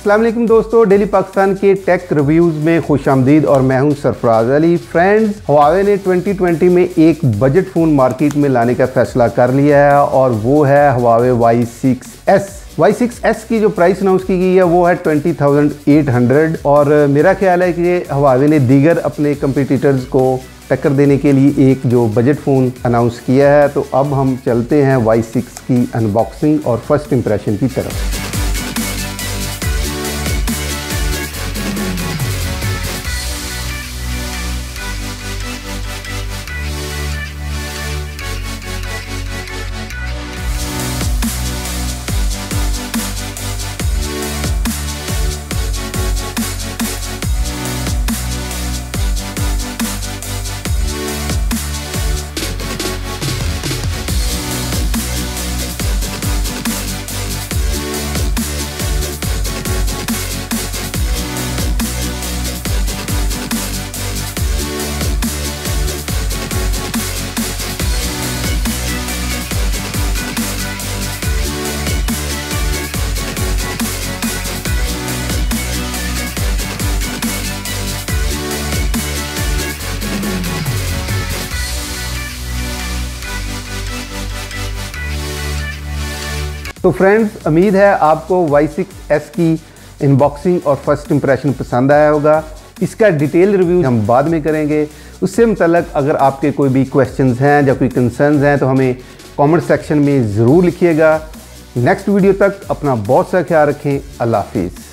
अस्सलाम वालेकुम दोस्तों, डेली पाकिस्तान के टेक रिव्यूज़ में खुशामदीद और मैं हूं सरफराज अली। फ्रेंड्स, Huawei ने 2020 में एक बजट फ़ोन मार्केट में लाने का फैसला कर लिया है और वो है Huawei Y6s। Y6s की जो प्राइस अनाउंस की गई है वो है 20,800 और मेरा ख्याल है कि Huawei ने दीगर अपने कंपटीटर्स को टक्कर देने के लिए एक जो बजट फ़ोन अनाउंस किया है। तो अब हम चलते हैं Y6 की अनबॉक्सिंग और फर्स्ट इंप्रेशन की तरफ। तो फ्रेंड्स, उम्मीद है आपको Y6s की इनबॉक्सिंग और फर्स्ट इंप्रेशन पसंद आया होगा। इसका डिटेल रिव्यू हम बाद में करेंगे। उससे मुतल्लिक अगर आपके कोई भी क्वेश्चंस हैं या कोई कंसर्न्स हैं तो हमें कमेंट सेक्शन में ज़रूर लिखिएगा। नेक्स्ट वीडियो तक अपना बहुत सा ख्याल रखें। अल्लाह हाफिज़।